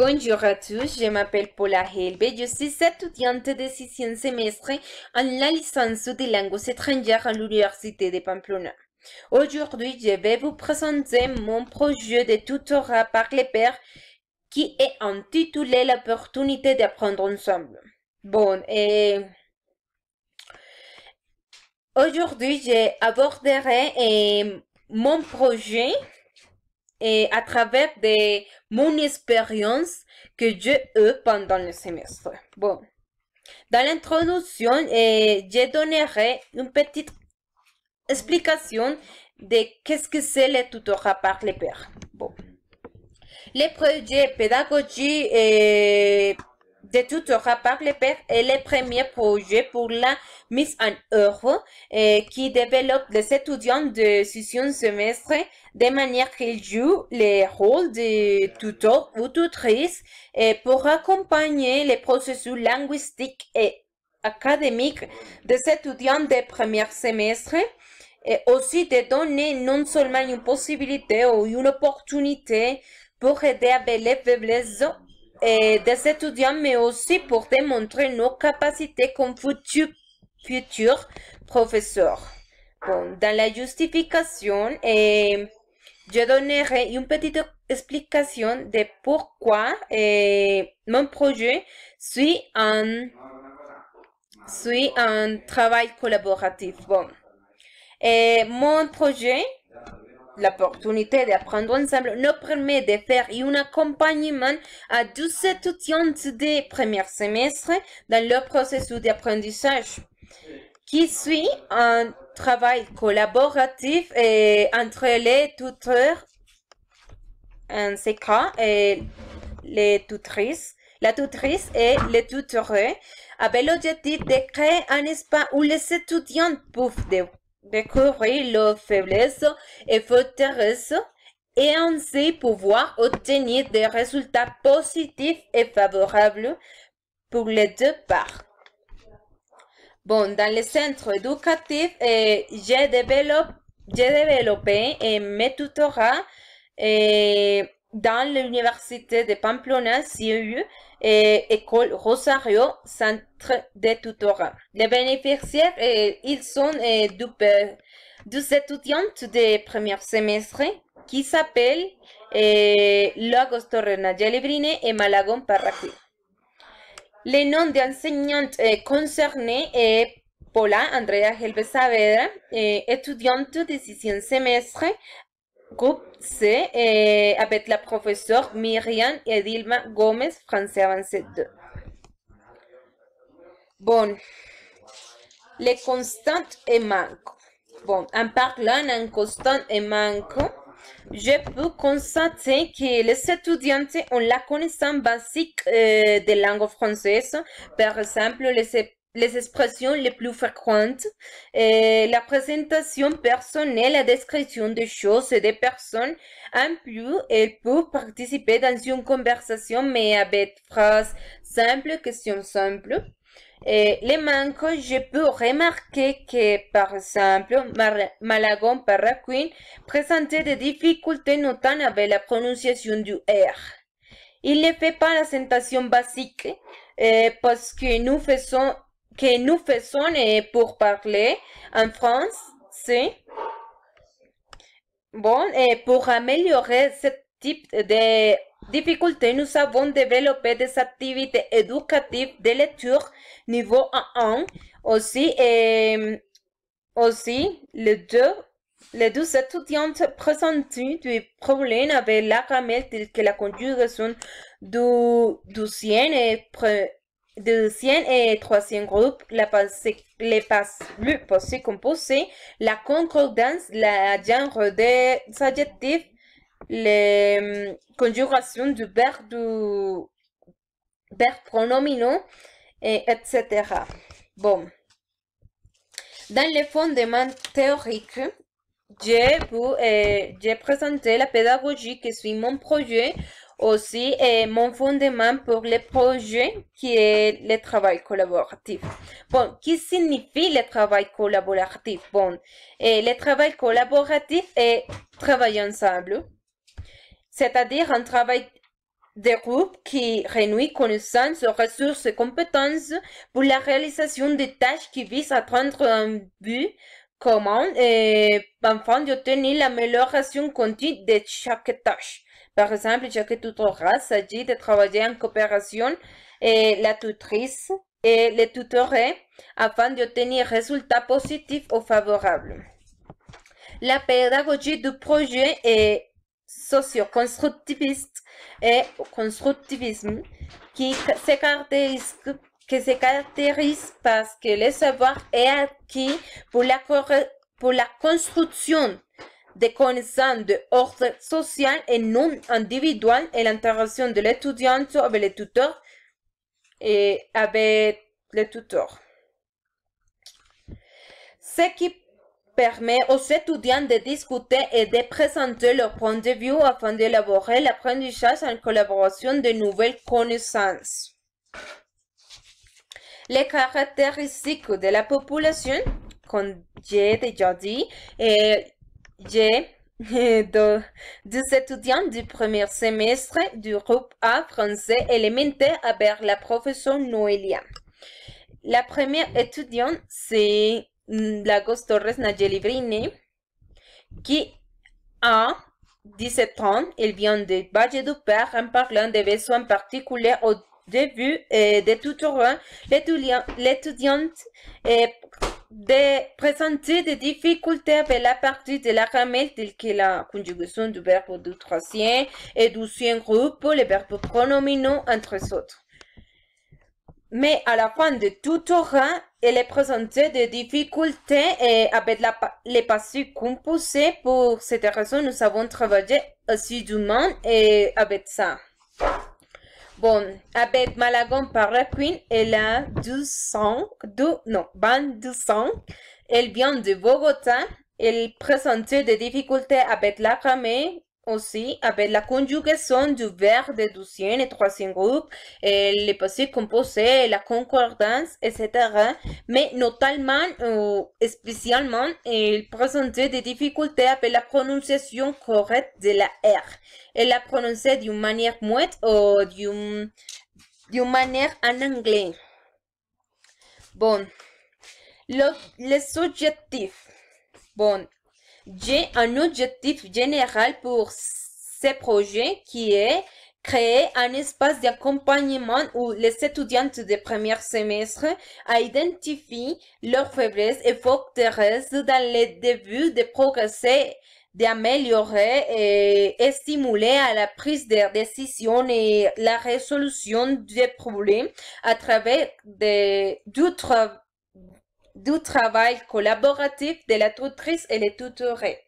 Bonjour à tous, je m'appelle Paula Helbe, je suis étudiante de 6e semestre en la licence de langues étrangères à l'Université de Pamplona. Aujourd'hui, je vais vous présenter mon projet de tutorat par les pairs qui est intitulé L'opportunité d'apprendre ensemble. Bon, et aujourd'hui, j'aborderai mon projet et à travers mon expérience que j'ai eue pendant le semestre. Bon, dans l'introduction, je donnerai une petite explication de qu'est-ce que c'est le tutorat par les pairs. Bon, les projets pédagogiques de tutorat par les pairs est le premier projet pour la mise en œuvre qui développe les étudiants de 6e semestre de manière qu'ils jouent le rôle de tuteur ou tutrice pour accompagner les processus linguistiques et académiques des étudiants de premier semestre et aussi de donner non seulement une possibilité ou une opportunité pour aider avec les faiblesses des étudiants, mais aussi pour démontrer nos capacités comme futurs professeurs. Bon, dans la justification, je donnerai une petite explication de pourquoi mon projet suit un travail collaboratif. Bon, mon projet, l'opportunité d'apprendre ensemble, nous permet de faire un accompagnement à 12 étudiants de premier semestre dans leur processus d'apprentissage, qui suit un travail collaboratif entre les tuteurs, en ce cas, la tutrice et les tutorés, avec l'objectif de créer un espace où les étudiants peuvent découvrir leurs faiblesses et forteresses et ainsi pouvoir obtenir des résultats positifs et favorables pour les deux parts. Bon, dans le centre éducatif, j'ai développé mes tutorats dans l'université de Pamplona, CEU, École Rosario, centre de tutorat. Les bénéficiaires, ils sont deux étudiantes de premier semestre qui s'appellent Lagos Torrena Gellibrine et Malagon Parraquí. Les noms d'enseignantes concernés est Paula Andrea Helbe Saavedra, étudiante de 6e semestre, groupe C, avec la professeure Myriam Edilma Gomez, français avancé 2. Bon, les constantes et manques. Bon, en parlant en constante et manque, je peux constater que les étudiants ont la connaissance basique de langue française, par exemple les expressions les plus fréquentes, la présentation personnelle, la description des choses et des personnes. En plus, elles peuvent participer dans une conversation, mais avec phrases simples, questions simples. Les manques, je peux remarquer que, par exemple, Malagon Parraquín présentait des difficultés notamment avec la prononciation du R. Il ne fait pas l'accentuation basique parce que nous faisons pour parler en français. Bon, et pour améliorer ce type de difficultés, nous avons développé des activités éducatives de lecture niveau 1. Aussi, les deux étudiantes présentent des problèmes avec la grammaire tels que la conjugation du sien et troisième groupe, les passés composés, la concordance, la genre des adjectifs, les conjugations du verbe pronominaux, etc. Bon. Dans les fondements théoriques, j'ai présenté la pédagogie qui suit mon projet, aussi mon fondement pour le projet qui est le travail collaboratif. Bon, qui signifie le travail collaboratif? Bon, le travail collaboratif est travailler ensemble, c'est-à-dire un travail des groupes qui réunissent connaissances, ressources et compétences pour la réalisation des tâches qui visent à atteindre un but commun et afin d'obtenir l'amélioration continue de chaque tâche. Par exemple, chaque tutorat s'agit de travailler en coopération et la tutrice et le tutoré afin d'obtenir résultats positifs ou favorables. La pédagogie du projet est socio-constructiviste et constructivisme qui se caractérise parce que le savoir est acquis pour la construction des connaissances d'ordre social et non individuel et l'interaction de l'étudiant avec le tuteur et avec le tuteur. Ce qui permet aux étudiants de discuter et de présenter leur point de vue afin d'élaborer l'apprentissage en collaboration de nouvelles connaissances. Les caractéristiques de la population, comme j'ai déjà dit, j'ai deux étudiants du premier semestre du groupe A français élémentaire avec la professeure Noélia. La première étudiante, c'est Lagos Torres Nayeli Brine, qui a 17 ans. Elle vient de Valle du Père en parlant des besoins particuliers au début des tutorats. L'étudiante de présenter des difficultés avec la partie de la grammaire telle que la conjugaison du verbe du troisième et du deuxième groupe, les verbes pronominaux, entre autres. Mais à la fin du tutorat, elle est présentée des difficultés avec les passés composés. Pour cette raison, nous avons travaillé assidûment avec ça. Bon, avec Malagon Paraquin, elle a 22 ans. Elle vient de Bogota. Elle présentait des difficultés avec la grammaire, aussi avec la conjugaison du verbe de deuxième et troisième groupe, les passés composés, la concordance, etc. Mais notamment ou spécialement, elle présentait des difficultés avec la prononciation correcte de la R. Elle la prononçait d'une manière muette ou d'une manière en anglais. Bon, les objectifs. Bon, j'ai un objectif général pour ce projet qui est créer un espace d'accompagnement où les étudiantes de premier semestre identifient leurs faiblesses et forteresses dans le début de progresser, d'améliorer et stimuler à la prise de décision et la résolution des problèmes à travers du travail collaboratif de la tutrice et les tutorés.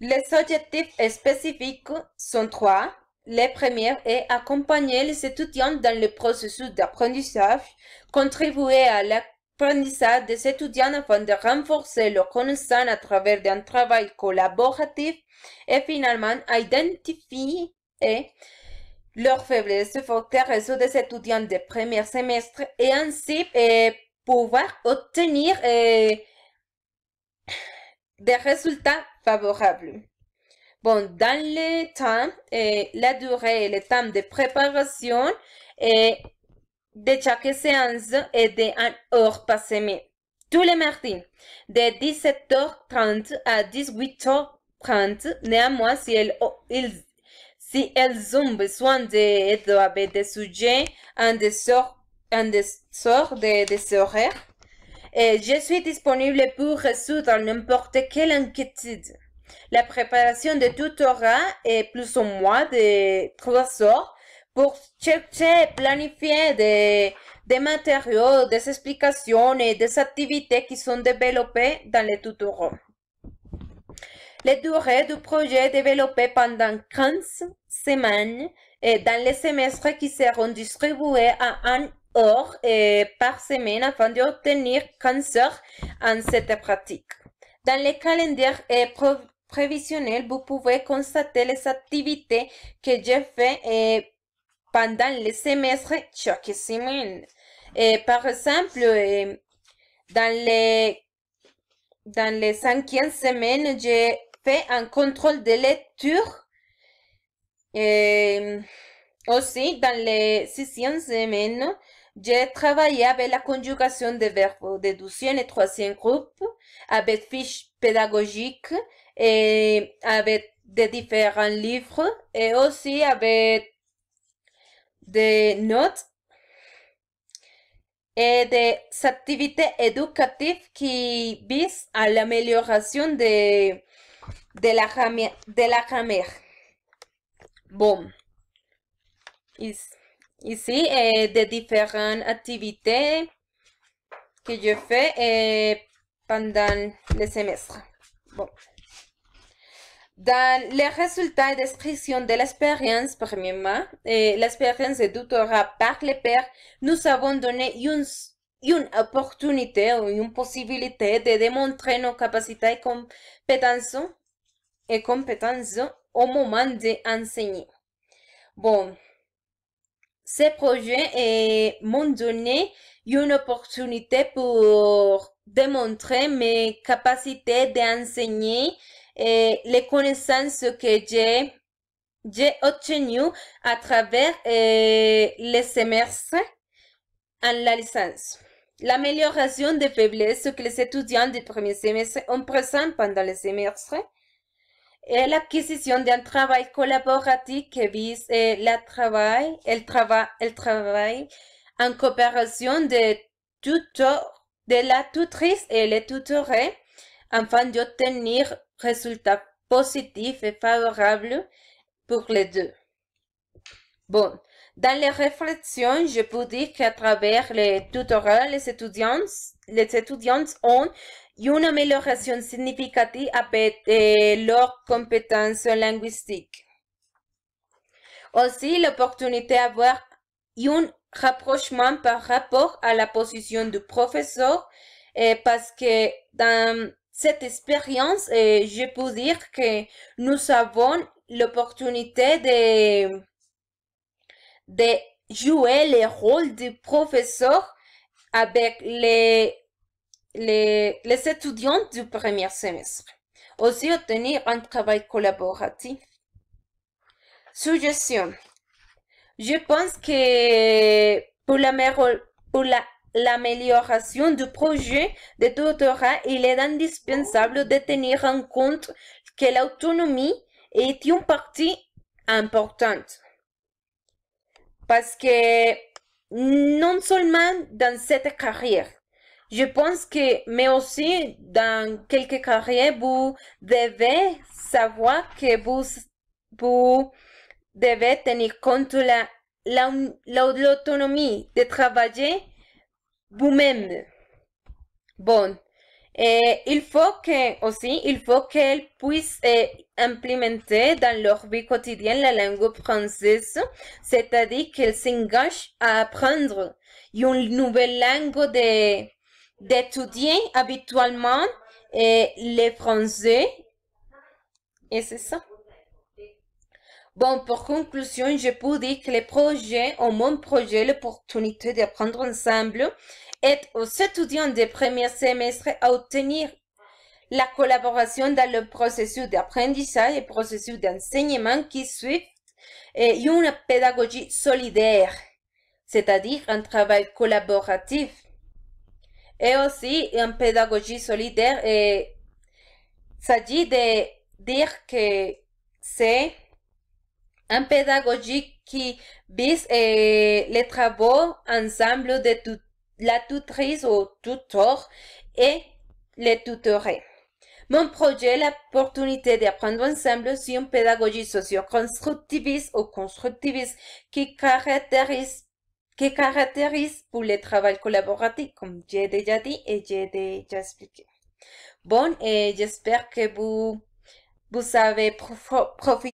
Les objectifs spécifiques sont 3. Le premier est accompagner les étudiants dans le processus d'apprentissage, contribuer à l'apprentissage des étudiants afin de renforcer leurs connaissances à travers un travail collaboratif et finalement identifier leurs faiblesses forteresses des étudiants de premier semestre et ainsi pouvoir obtenir des résultats favorables. Bon, dans le temps, la durée et le temps de préparation de chaque séance est de 1 heure par semaine. Tous les mardis, de 17h30 à 18h30. Néanmoins, si elles ont besoin d'aide avec des sujets en dessous des horaires, je suis disponible pour résoudre n'importe quelle inquiétude. La préparation de tutorat est plus ou moins de 3 heures pour chercher et planifier des matériaux, des explications et des activités qui sont développées dans le tutorat. La durée du projet est développée pendant 15 semaines et dans les semestres qui seront distribués à 1 heure par semaine afin d'obtenir 15 heures en cette pratique. Dans le calendrier prévisionnel, vous pouvez constater les activités que j'ai faites pendant le semestre chaque semaine. Par exemple, dans les 5e semaines, j'ai fait un contrôle de lecture. Aussi, dans les 6e semaine, j'ai travaillé avec la conjugation des verbes de 2e et 3e groupe, avec fiches pédagogiques et avec des différents livres et aussi avec des notes et des activités éducatives qui visent à l'amélioration de la grammaire. Bon, ici, des différentes activités que je fais pendant le semestre. Bon. Dans les résultats et description de l'expérience, premièrement, l'expérience de tutorat par les pairs, nous avons donné une opportunité ou une possibilité de démontrer nos capacités et compétences au moment d'enseigner. Bon, ces projets m'ont donné une opportunité pour démontrer mes capacités d'enseigner et les connaissances que j'ai obtenues à travers les semestres en la licence. L'amélioration des faiblesses que les étudiants du premier semestre ont présentées pendant le semestre et l'acquisition d'un travail collaboratif qui vise le travail en coopération de la tutrice et les tutorés afin d'obtenir résultats positifs et favorables pour les deux. Bon, dans les réflexions, je peux dire qu'à travers les tutorats, les étudiants ont une amélioration significative avec leurs compétences linguistiques. Aussi, l'opportunité d'avoir un rapprochement par rapport à la position du professeur, parce que dans cette expérience, je peux dire que nous avons l'opportunité de jouer le rôle du professeur avec les étudiants du premier semestre. Aussi, obtenir un travail collaboratif. Suggestion. Je pense que pour l'amélioration du projet de tutorat, il est indispensable de tenir en compte que l'autonomie est une partie importante. Parce que non seulement dans cette carrière, je pense que, mais aussi dans quelques carrières, vous devez savoir que vous devez tenir compte de l'autonomie de travailler vous-même. Bon, il faut qu'elles puissent implémenter dans leur vie quotidienne la langue française, c'est-à-dire qu'elles s'engagent à apprendre une nouvelle langue d'étudier habituellement le français. Et c'est ça. Bon, pour conclusion, je peux dire que les projets, ou mon projet, l'opportunité d'apprendre ensemble, aide aux étudiants des premiers semestres à obtenir la collaboration dans le processus d'apprentissage et processus d'enseignement qui suivent une pédagogie solidaire, c'est-à-dire un travail collaboratif. Et aussi, une pédagogie solidaire s'agit de dire que c'est une pédagogie qui vise les travaux ensemble de la tutrice ou tuteur et les tutorés. Mon projet, l'opportunité d'apprendre ensemble, c'est une pédagogie socio-constructiviste ou constructiviste qui caractérise pour le travail collaboratif, comme j'ai déjà dit et j'ai déjà expliqué. Bon, et j'espère que vous avez profité